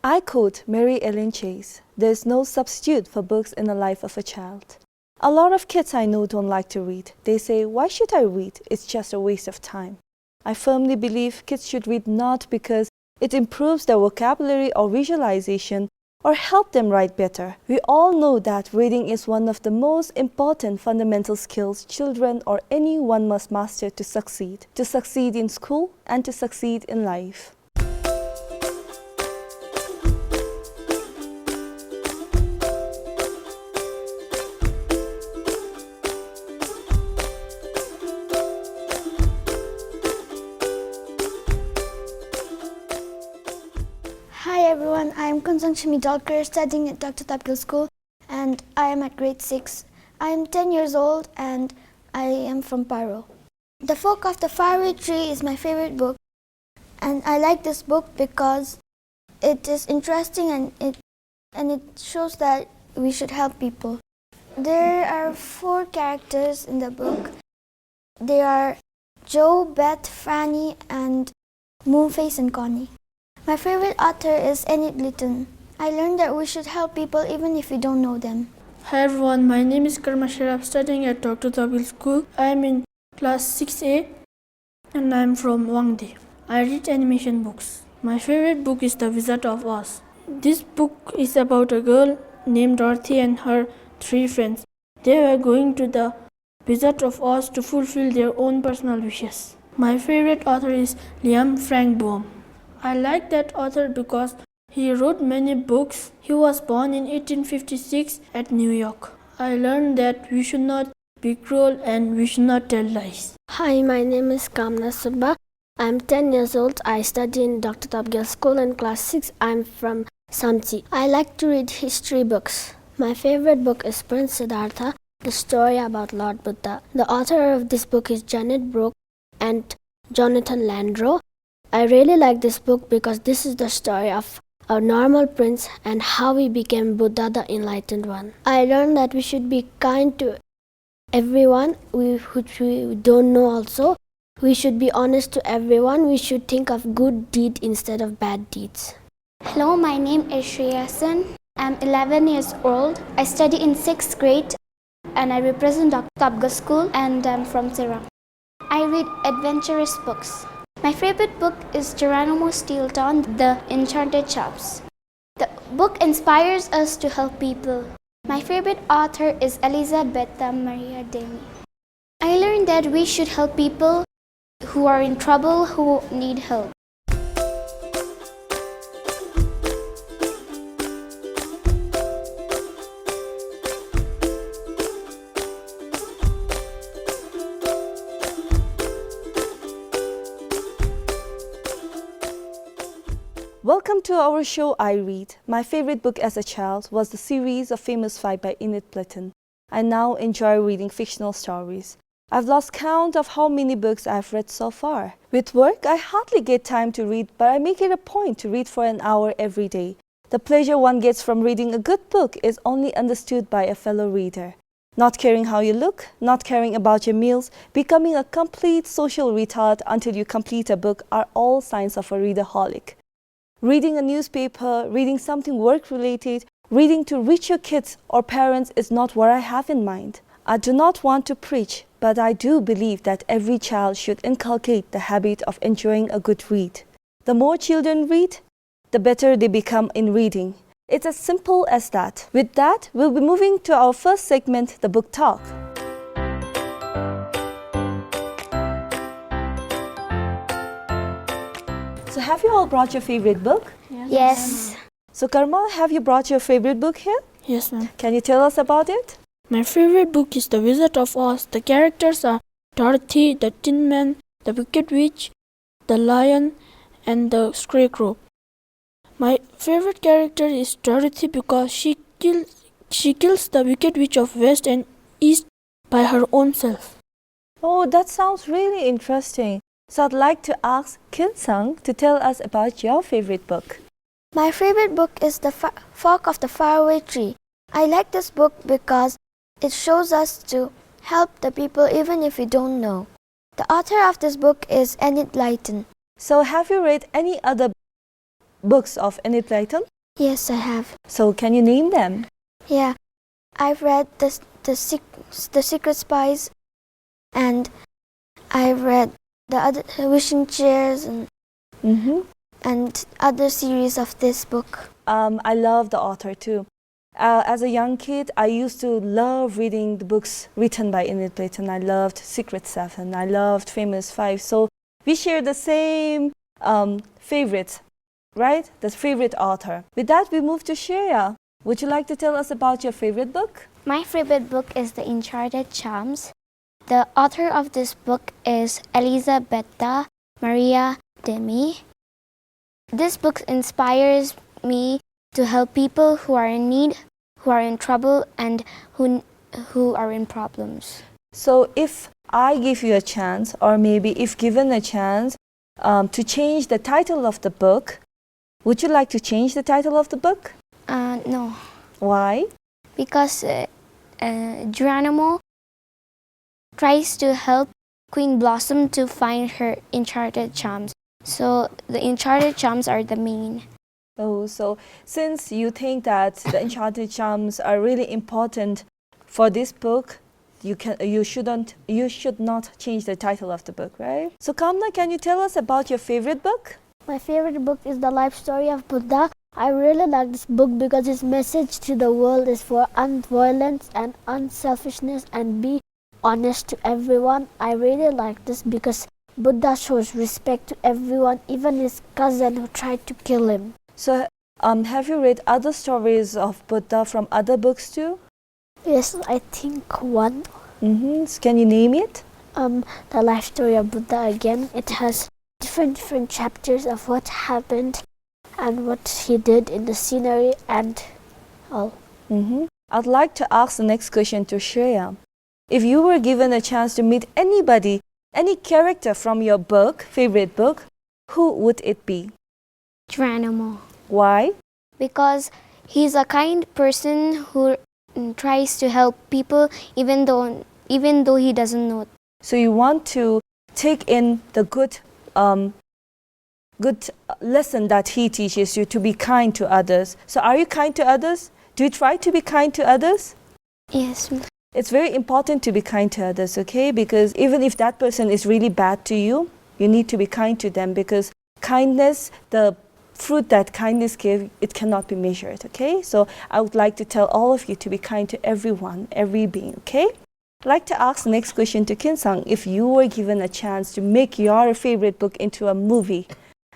I quote Mary Ellen Chase, "There is no substitute for books in the life of a child." A lot of kids I know don't like to read. They say, "Why should I read? It's just a waste of time." I firmly believe kids should read not because it improves their vocabulary or visualization or help them write better. We all know that reading is one of the most important fundamental skills children or anyone must master to succeed in school and to succeed in life. Hi everyone, I am Kunsang Shimidolkar, studying at Dr. Tobgyel School, and I am at grade 6. I am 10 years old and I am from Paro. The Folk of the Faraway Tree is my favorite book, and I like this book because it is interesting and it shows that we should help people. There are 4 characters in the book. They are Joe, Beth, Fanny, and Moonface and Connie. My favorite author is Enid Blyton. I learned that we should help people even if we don't know them. Hi everyone, my name is Karma Sharaf, studying at Dr. Tobgyel School. I am in class 6A and I am from Wangde. I read animation books. My favorite book is The Wizard of Oz. This book is about a girl named Dorothy and her 3 friends. They were going to the Wizard of Oz to fulfill their own personal wishes. My favorite author is Liam Frank Baum. I like that author because he wrote many books. He was born in 1856 at New York. I learned that we should not be cruel and we should not tell lies. Hi, my name is Kamna Subba. I'm 10 years old. I study in Dr. Tobgyel School in class 6. I'm from Samchi. I like to read history books. My favorite book is Prince Siddhartha, the story about Lord Buddha. The author of this book is Janet Brooke and Jonathan Landro. I really like this book because this is the story of a normal prince and how he became Buddha, the enlightened one. I learned that we should be kind to everyone which we don't know also. We should be honest to everyone. We should think of good deeds instead of bad deeds. Hello, my name is Shreya Sen. I'm 11 years old. I study in 6th grade and I represent Dr. Tobgyel School and I'm from Tirang. I read adventurous books. My favorite book is Geronimo Stilton, The Enchanted Shops. The book inspires us to help people. My favorite author is Elizabeth Maria Demi. I learned that we should help people who are in trouble, who need help. Welcome to our show I Read. My favorite book as a child was the series of Famous Five by Enid Blyton. I now enjoy reading fictional stories. I've lost count of how many books I've read so far. With work, I hardly get time to read, but I make it a point to read for an hour every day. The pleasure one gets from reading a good book is only understood by a fellow reader. Not caring how you look, not caring about your meals, becoming a complete social retard until you complete a book are all signs of a readerholic. Reading a newspaper, reading something work-related, reading to reach your kids or parents is not what I have in mind. I do not want to preach, but I do believe that every child should inculcate the habit of enjoying a good read. The more children read, the better they become in reading. It's as simple as that. With that, we'll be moving to our first segment, the Book Talk. So have you all brought your favorite book? Yes. So Karma, have you brought your favorite book here? Yes, ma'am. Can you tell us about it? My favorite book is The Wizard of Oz. The characters are Dorothy, the Tin Man, the Wicked Witch, the Lion, and the Scarecrow. My favorite character is Dorothy because she kills the Wicked Witch of West and East by her own self. Oh, that sounds really interesting. So I'd like to ask Kinsung to tell us about your favorite book. My favorite book is The Folk of the Faraway Tree. I like this book because it shows us to help the people even if we don't know. The author of this book is Enid Blyton. So have you read any other books of Enid Blyton? Yes, I have. So can you name them? Yeah, I've read the Secret Spies, and I've read the other Wishing Chairs and other series of this book. I love the author too. As a young kid, I used to love reading the books written by Enid Blyton. I loved Secret Seven. I loved Famous Five. So we share the same favorite, right? The favorite author. With that, we move to Shreya. Would you like to tell us about your favorite book? My favorite book is The Enchanted Charms. The author of this book is Elisabetta Maria Demi. This book inspires me to help people who are in need, who are in trouble, and who are in problems. So if I give you a chance, or maybe if given a chance to change the title of the book, would you like to change the title of the book? No, Why? because Geronimo tries to help Queen Blossom to find her enchanted charms. So the enchanted charms are the main. Oh, so since you think that the enchanted charms are really important for this book, you should not change the title of the book, right? So Kamna, can you tell us about your favorite book? My favorite book is The Life Story of Buddha. I really like this book because its message to the world is for unviolence and unselfishness and be honest to everyone. I really like this because Buddha shows respect to everyone, even his cousin who tried to kill him. So have you read other stories of Buddha from other books too? Yes, I think one. So can you name it? The Life Story of Buddha again. It has different chapters of what happened and what he did in the scenery and all. I'd like to ask the next question to Shreya. If you were given a chance to meet anybody, any character from your book, favorite book, who would it be? Geronimo. Why? Because he's a kind person who tries to help people even though he doesn't know. So you want to take in the good lesson that he teaches you to be kind to others. So are you kind to others? Do you try to be kind to others? Yes. It's very important to be kind to others, okay? Because even if that person is really bad to you, you need to be kind to them, because kindness, the fruit that kindness gives, it cannot be measured, okay? So I would like to tell all of you to be kind to everyone, every being, okay? I'd like to ask the next question to Kinsang. If you were given a chance to make your favorite book into a movie,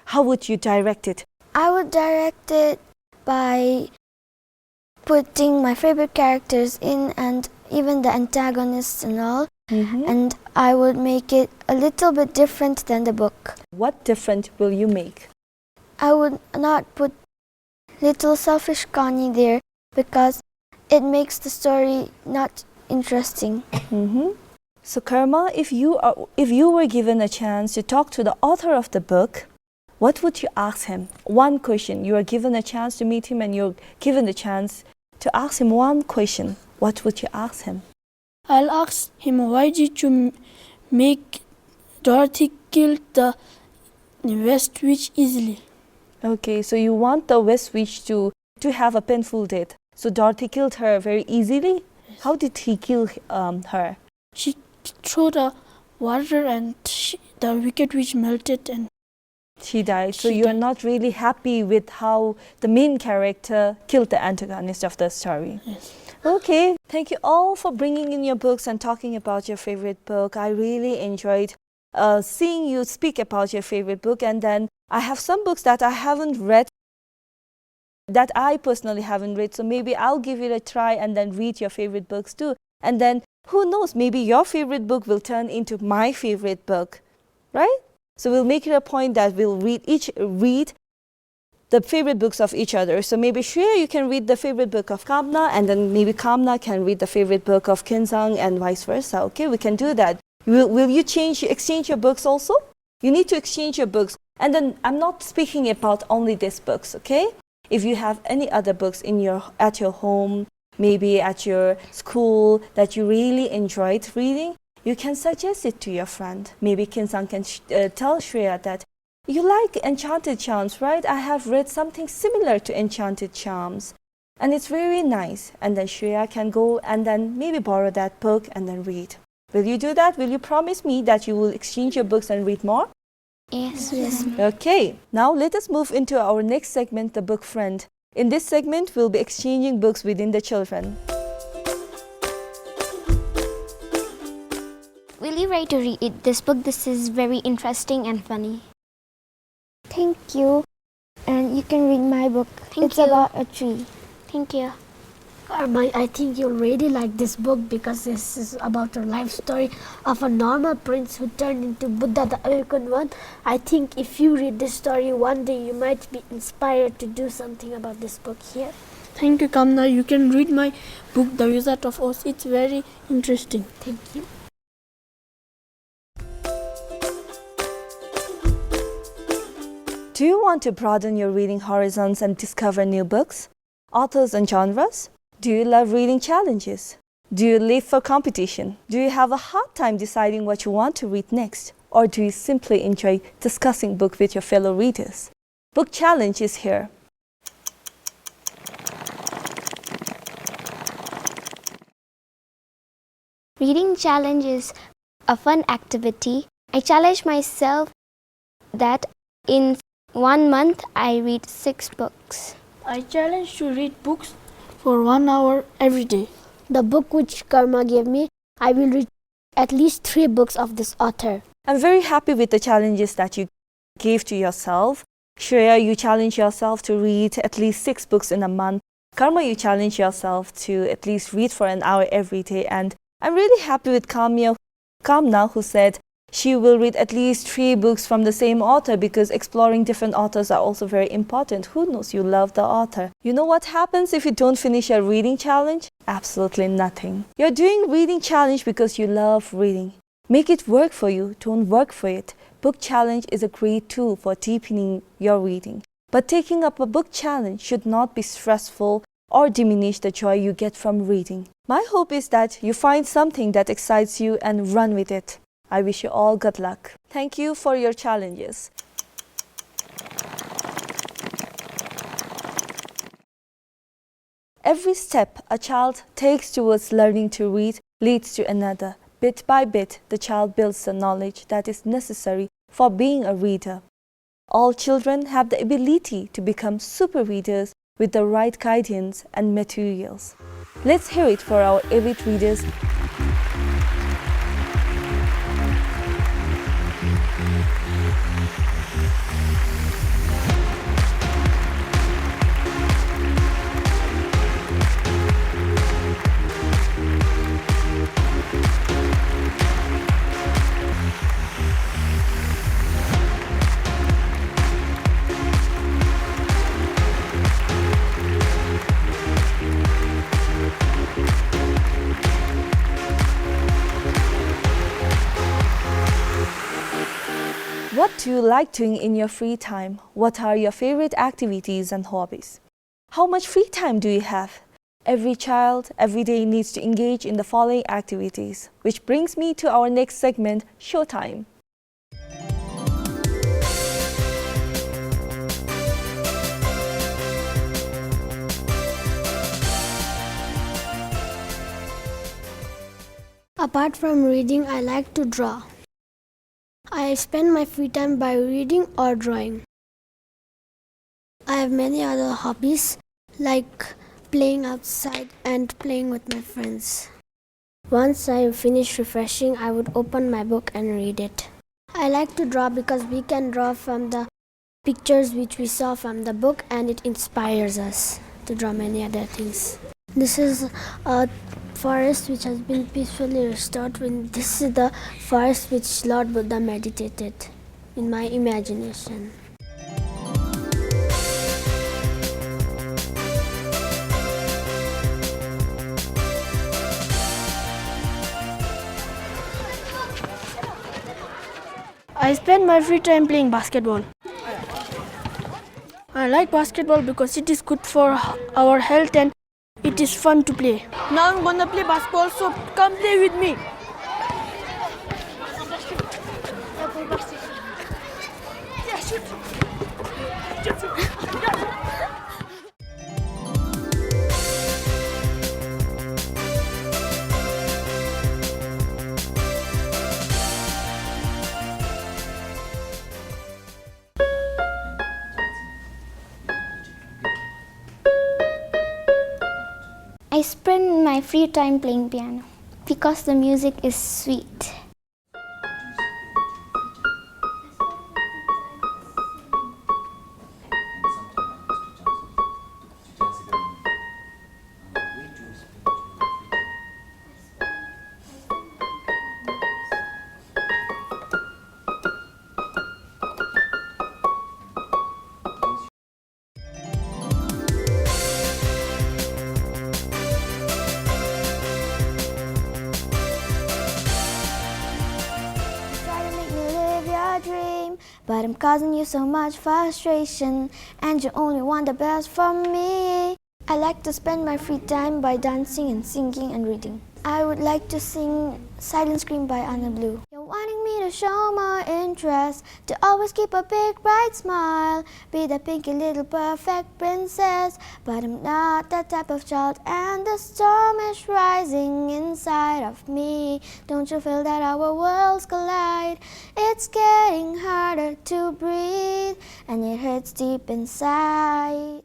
how would you direct it? I would direct it by putting my favorite characters in, and even the antagonists and all. And I would make it a little bit different than the book. What different will you make? I would not put little selfish Connie there because it makes the story not interesting. So Karma, if you were given a chance to talk to the author of the book, what would you ask him? One question. You are given a chance to meet him and you're given the chance to ask him one question. What would you ask him? I'll ask him, why did you make Dorothy kill the West Witch easily? Okay, so you want the West Witch to have a painful death. So Dorothy killed her very easily? Yes. How did he kill her? She threw the water and the Wicked Witch melted and she died. So you are not really happy with how the main character killed the antagonist of the story. Yes. Okay, thank you all for bringing in your books and talking about your favorite book. I really enjoyed seeing you speak about your favorite book. And then I have some books that I haven't read, that I personally haven't read. So maybe I'll give it a try and then read your favorite books too. And then who knows, maybe your favorite book will turn into my favorite book, right? So we'll make it a point that we'll read the favorite books of each other. So maybe Shreya, you can read the favorite book of Kamna, and then maybe Kamna can read the favorite book of Kinsang, and vice versa. Okay, we can do that. Will you exchange your books also? You need to exchange your books. And then I'm not speaking about only these books, okay? If you have any other books at your home, maybe at your school that you really enjoyed reading, you can suggest it to your friend. Maybe Kinsang can tell Shreya that You like Enchanted Charms, right? I have read something similar to Enchanted Charms. And it's very nice. And then Shreya can go and then maybe borrow that book and then read. Will you do that? Will you promise me that you will exchange your books and read more? Yes. Okay, now let us move into our next segment, the book friend. In this segment, we'll be exchanging books within the children. Will you write to read this book? This is very interesting and funny. Thank you. And you can read my book. It's about a tree. Thank you. Karma, I think you'll really like this book because this is about a life story of a normal prince who turned into Buddha, the awakened one. I think if you read this story one day, you might be inspired to do something about this book here. Thank you, Kamna. You can read my book, The Wizard of Oz. It's very interesting. Thank you. Do you want to broaden your reading horizons and discover new books, authors and genres? Do you love reading challenges? Do you live for competition? Do you have a hard time deciding what you want to read next? Or do you simply enjoy discussing books with your fellow readers? Book Challenge is here. Reading challenge is a fun activity. I challenge myself that in 1 month I read 6 books. I challenge to read books for 1 hour every day. The book which Karma gave me, I will read at least 3 books of this author. I'm very happy with the challenges that you gave to yourself. Shreya, you challenge yourself to read at least 6 books in a month. Karma, you challenge yourself to at least read for an hour every day. And I'm really happy with Kamna, who said she will read at least 3 books from the same author because exploring different authors are also very important. Who knows, you love the author. You know what happens if you don't finish a reading challenge? Absolutely nothing. You're doing reading challenge because you love reading. Make it work for you, don't work for it. Book challenge is a great tool for deepening your reading. But taking up a book challenge should not be stressful or diminish the joy you get from reading. My hope is that you find something that excites you and run with it. I wish you all good luck. Thank you for your challenges. Every step a child takes towards learning to read leads to another. Bit by bit, the child builds the knowledge that is necessary for being a reader. All children have the ability to become super readers with the right guidance and materials. Let's hear it for our avid readers. What do you like doing in your free time? What are your favorite activities and hobbies? How much free time do you have? Every child, every day needs to engage in the following activities, which brings me to our next segment, Showtime. Apart from reading, I like to draw. I spend my free time by reading or drawing. I have many other hobbies like playing outside and playing with my friends. Once I finish refreshing, I would open my book and read it. I like to draw because we can draw from the pictures which we saw from the book and it inspires us to draw many other things. This is a forest which has been peacefully restored. This is the forest which Lord Buddha meditated in my imagination. I spend my free time playing basketball. I like basketball because it is good for our health and it is fun to play. Now I'm gonna play basketball, so come play with me. Yes. I spend my free time playing piano because the music is sweet. Try to make me live your dream, but I'm causing you so much frustration, and you only want the best from me. I like to spend my free time by dancing and singing and reading. I would like to sing Silent Scream by Anna Blue. You're wanting me to show more interest, to always keep a big bright smile, be the pinky little perfect princess, but I'm not that type of child, and the storm is rising inside of me. Don't you feel that our worlds collide? It's getting harder to breathe, and it hurts deep inside.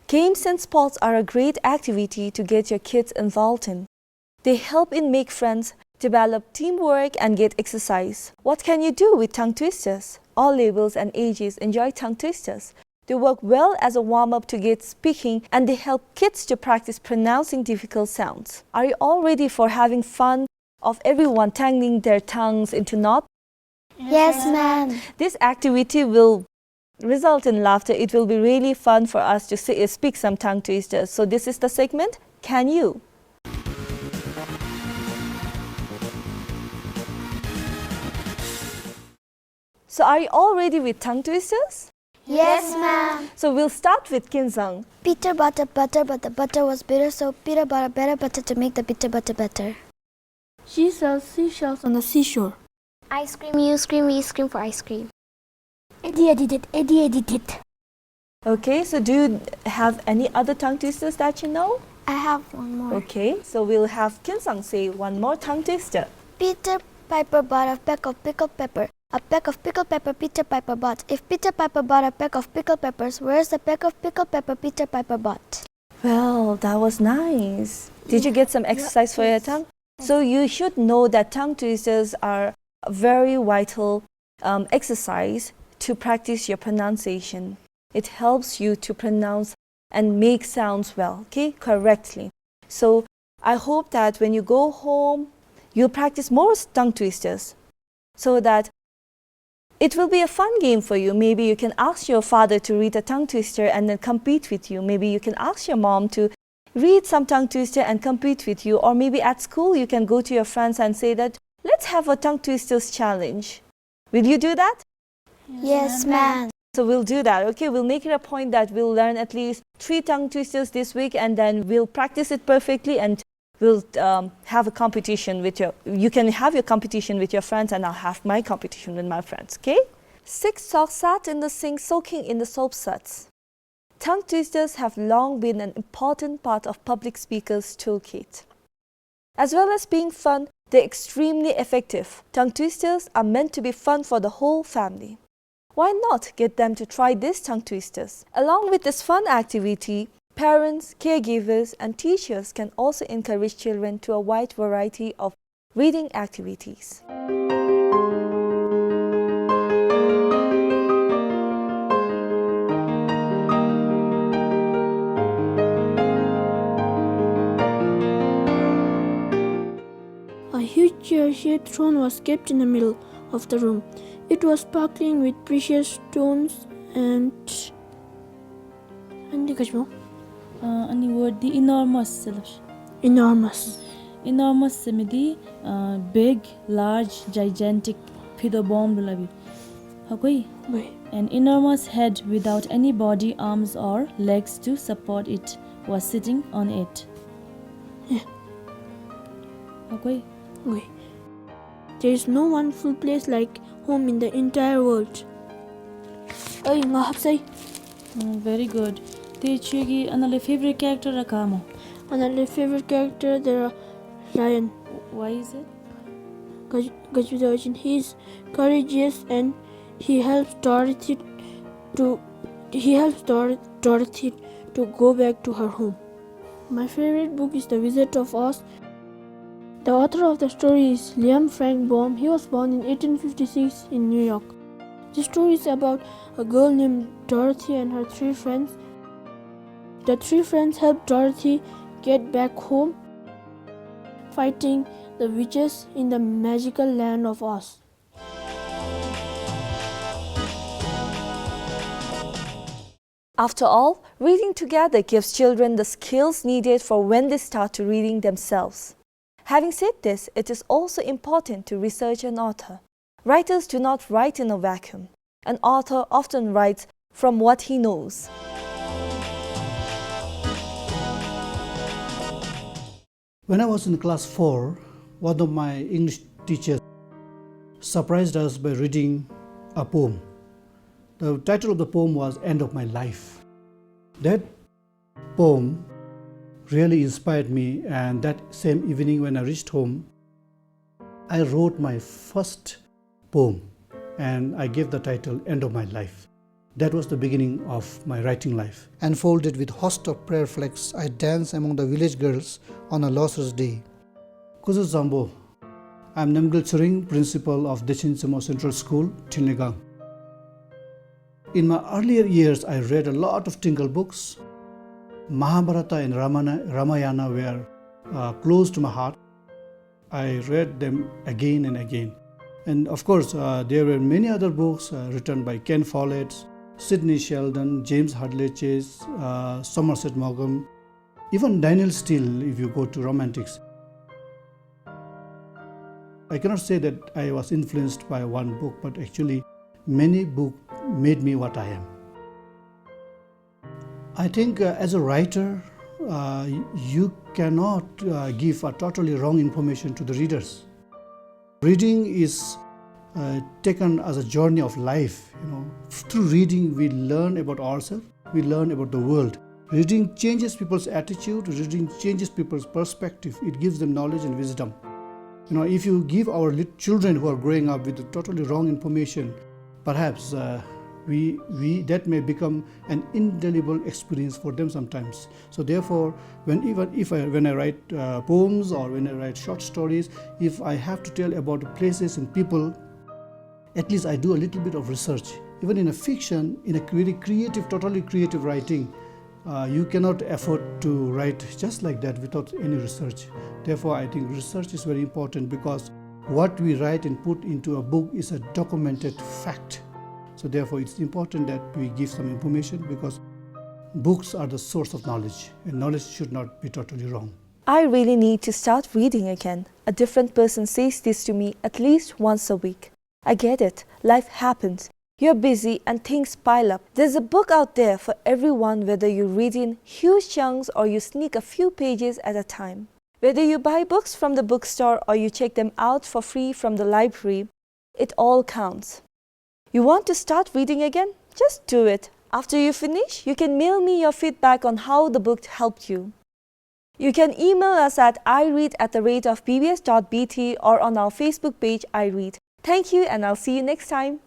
Games and sports are a great activity to get your kids involved in. They help in make friends, develop teamwork and get exercise. What can you do with tongue twisters? All levels and ages enjoy tongue twisters. They work well as a warm-up to get speaking and they help kids to practice pronouncing difficult sounds. Are you all ready for having fun of everyone tangling their tongues into knots? Yes, ma'am. This activity will result in laughter. It will be really fun for us to speak some tongue twisters. So this is the segment, Can You? So are you all ready with tongue twisters? Yes, ma'am. So we'll start with Kinsung. Peter bought a butter, but the butter was bitter, so Peter bought a better butter to make the bitter butter better. She sells seashells on the seashore. I scream, you scream, we scream for ice cream. Eddie edited, Eddie edited. Okay, so do you have any other tongue twisters that you know? I have one more. Okay, so we'll have Kinsung say one more tongue twister. Peter Piper bought a peck of pickled pepper. A peck of pickled pepper Peter Piper bought. If Peter Piper bought a peck of pickled peppers, where's the peck of pickled pepper Peter Piper bought? Well, that was nice. Did you get some exercise for your tongue? So you should know that tongue twisters are a very vital exercise to practice your pronunciation. It helps you to pronounce and make sounds well, okay, correctly. So I hope that when you go home, you'll practice more tongue twisters so that it will be a fun game for you. Maybe you can ask your father to read a tongue twister and then compete with you. Maybe you can ask your mom to read some tongue twister and compete with you. Or maybe at school you can go to your friends and say that, let's have a tongue twisters challenge. Will you do that? Yes, ma'am. So we'll do that, okay? We'll make it a point that we'll learn at least 3 tongue twisters this week and then we'll practice it perfectly and we'll have a competition with you can have your competition with your friends and I'll have my competition with my friends, okay? 6 socks sat in the sink soaking in the soap suds. Tongue twisters have long been an important part of public speakers' toolkit. As well as being fun, they're extremely effective. Tongue twisters are meant to be fun for the whole family. Why not get them to try these tongue twisters? Along with this fun activity, parents, caregivers, and teachers can also encourage children to a wide variety of reading activities. A huge chair-shaped throne was kept in the middle of the room. It was sparkling with precious stones and अनि word the enormous enormous. enormous semidi big large gigantic phido bomb labi Hagoi. Goi. An enormous head without any body, arms or legs to support it was sitting on it. Yeah. Hagoi. Goi. There is no one full place like home in the entire world. Ay, nga hapsay. Very good. Teachigi anale favorite character rakamo. Another favorite character, there are Lion. Why is it? Gajudajin. He is courageous and he helps Dorothy to go back to her home. My favorite book is The Wizard of Oz. The author of the story is Liam Frank Baum. He was born in 1856 in New York. The story is about a girl named Dorothy and her 3 friends. The 3 friends help Dorothy get back home, fighting the witches in the magical land of Oz. After all, reading together gives children the skills needed for when they start to reading themselves. Having said this, it is also important to research an author. Writers do not write in a vacuum. An author often writes from what he knows. When I was in class 4, one of my English teachers surprised us by reading a poem. The title of the poem was End of My Life. That poem really inspired me, and that same evening when I reached home, I wrote my first poem and I gave the title End of My Life. That was the beginning of my writing life. Enfolded with host of prayer flags, I danced among the village girls on a Losers Day. Kuzu Zambo. I am Namgil Churing, principal of Dechinchimo Central School, Tilnegang. In my earlier years, I read a lot of Tingle books. Mahabharata and Ramayana were close to my heart. I read them again and again. And of course, there were many other books written by Ken Follett, Sidney Sheldon, James Hadley Chase, Somerset Maugham, even Daniel Steele if you go to romantics. I cannot say that I was influenced by one book, but actually many books made me what I am. I think as a writer, you cannot give a totally wrong information to the readers. Reading is taken as a journey of life. Through reading, we learn about ourselves, we learn about the world. Reading changes people's attitude, reading changes people's perspective. It gives them knowledge and wisdom. If you give our children who are growing up with totally wrong information, perhaps that may become an indelible experience for them sometimes. So therefore, when I write poems or when I write short stories, if I have to tell about places and people, at least I do a little bit of research. Even in a fiction, in a very creative, totally creative writing, you cannot afford to write just like that without any research. Therefore, I think research is very important, because what we write and put into a book is a documented fact. So therefore, it's important that we give some information, because books are the source of knowledge, and knowledge should not be totally wrong. I really need to start reading again. A different person says this to me at least once a week. I get it. Life happens. You're busy and things pile up. There's a book out there for everyone, whether you read in huge chunks or you sneak a few pages at a time. Whether you buy books from the bookstore or you check them out for free from the library, it all counts. You want to start reading again? Just do it. After you finish, you can mail me your feedback on how the book helped you. You can email us at iread@pbs.bt or on our Facebook page iRead. Thank you, and I'll see you next time.